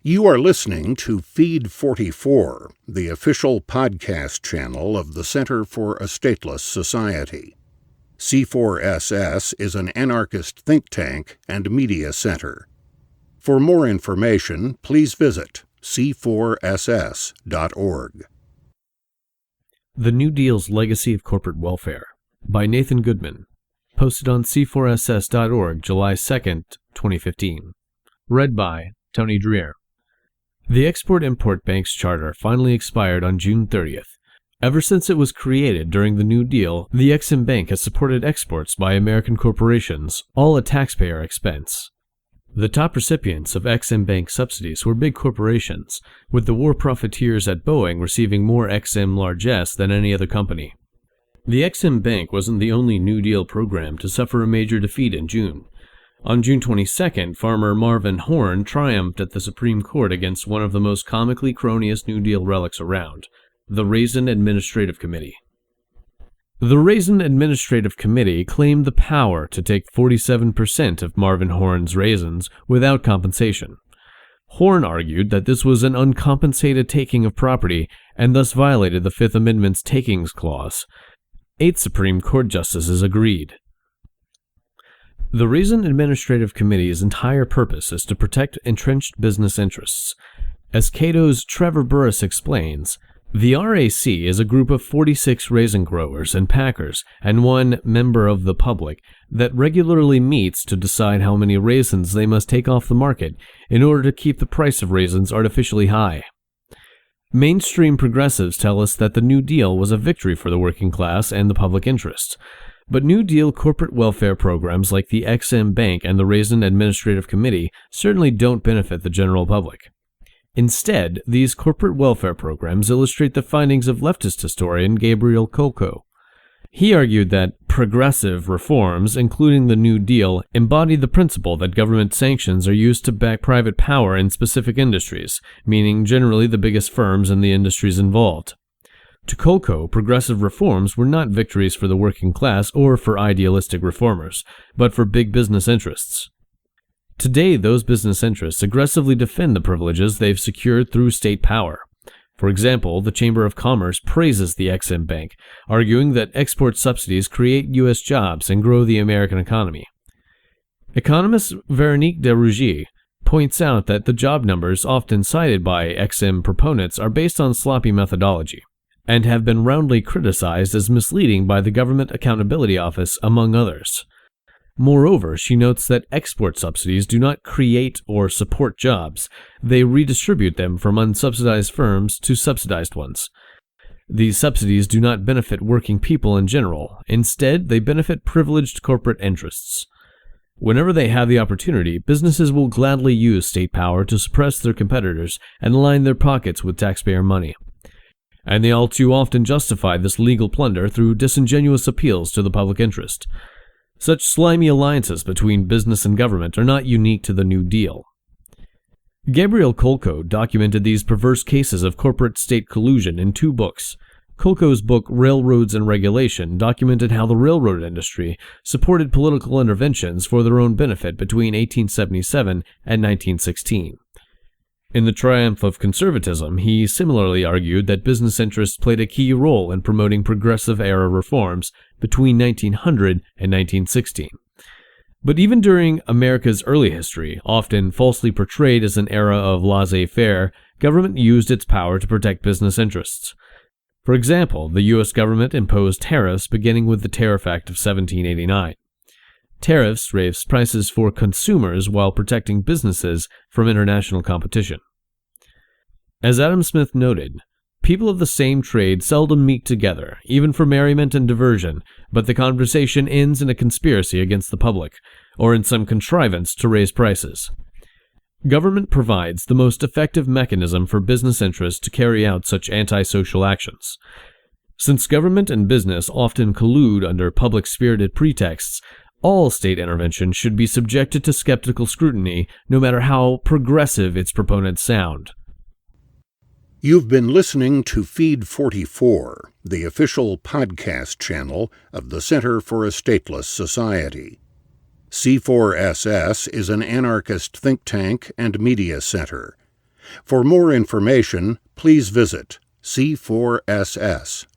You are listening to Feed 44, the official podcast channel of the Center for a Stateless Society. C4SS is an anarchist think tank and media center. For more information, please visit c4ss.org. The New Deal's Legacy of Corporate Welfare by Nathan Goodman, posted on c4ss.org July 2nd, 2015. Read by Tony Dreher. The Export-Import Bank's charter finally expired on June 30th. Ever since it was created during the New Deal, the Ex-Im Bank has supported exports by American corporations, all at taxpayer expense. The top recipients of Ex-Im Bank subsidies were big corporations, with the war profiteers at Boeing receiving more Ex-Im largesse than any other company. The Ex-Im Bank wasn't the only New Deal program to suffer a major defeat in June. On June 22nd, farmer Marvin Horn triumphed at the Supreme Court against one of the most comically cronyist New Deal relics around, the Raisin Administrative Committee. The Raisin Administrative Committee claimed the power to take 47% of Marvin Horn's raisins without compensation. Horn argued that this was an uncompensated taking of property and thus violated the Fifth Amendment's takings clause. 8 Supreme Court justices agreed. The Raisin Administrative Committee's entire purpose is to protect entrenched business interests. As Cato's Trevor Burrus explains, the RAC is a group of 46 raisin growers and packers and one member of the public that regularly meets to decide how many raisins they must take off the market in order to keep the price of raisins artificially high. Mainstream progressives tell us that the New Deal was a victory for the working class and the public interest. But New Deal corporate welfare programs like the Ex-Im Bank and the Raisin Administrative Committee certainly don't benefit the general public. Instead, these corporate welfare programs illustrate the findings of leftist historian Gabriel Kolko. He argued that progressive reforms, including the New Deal, embody the principle that government sanctions are used to back private power in specific industries, meaning generally the biggest firms in the industries involved. To Kolko, progressive reforms were not victories for the working class or for idealistic reformers, but for big business interests. Today, those business interests aggressively defend the privileges they've secured through state power. For example, the Chamber of Commerce praises the Ex-Im Bank, arguing that export subsidies create U.S. jobs and grow the American economy. Economist Véronique de Rougy points out that the job numbers often cited by Ex-Im proponents are based on sloppy methodology, and have been roundly criticized as misleading by the Government Accountability Office, among others. Moreover, she notes that export subsidies do not create or support jobs, they redistribute them from unsubsidized firms to subsidized ones. These subsidies do not benefit working people in general, instead they benefit privileged corporate interests. Whenever they have the opportunity, businesses will gladly use state power to suppress their competitors and line their pockets with taxpayer money. And they all too often justify this legal plunder through disingenuous appeals to the public interest. Such slimy alliances between business and government are not unique to the New Deal. Gabriel Kolko documented these perverse cases of corporate-state collusion in 2 books. Kolko's book Railroads and Regulation documented how the railroad industry supported political interventions for their own benefit between 1877 and 1916. In The Triumph of Conservatism, he similarly argued that business interests played a key role in promoting progressive-era reforms between 1900 and 1916. But even during America's early history, often falsely portrayed as an era of laissez-faire, government used its power to protect business interests. For example, the U.S. government imposed tariffs beginning with the Tariff Act of 1789. Tariffs raised prices for consumers while protecting businesses from international competition. As Adam Smith noted, people of the same trade seldom meet together, even for merriment and diversion, but the conversation ends in a conspiracy against the public, or in some contrivance to raise prices. Government provides the most effective mechanism for business interests to carry out such antisocial actions. Since government and business often collude under public-spirited pretexts, all state intervention should be subjected to skeptical scrutiny, no matter how progressive its proponents sound. You've been listening to Feed 44, the official podcast channel of the Center for a Stateless Society. C4SS is an anarchist think tank and media center. For more information, please visit c4ss.org.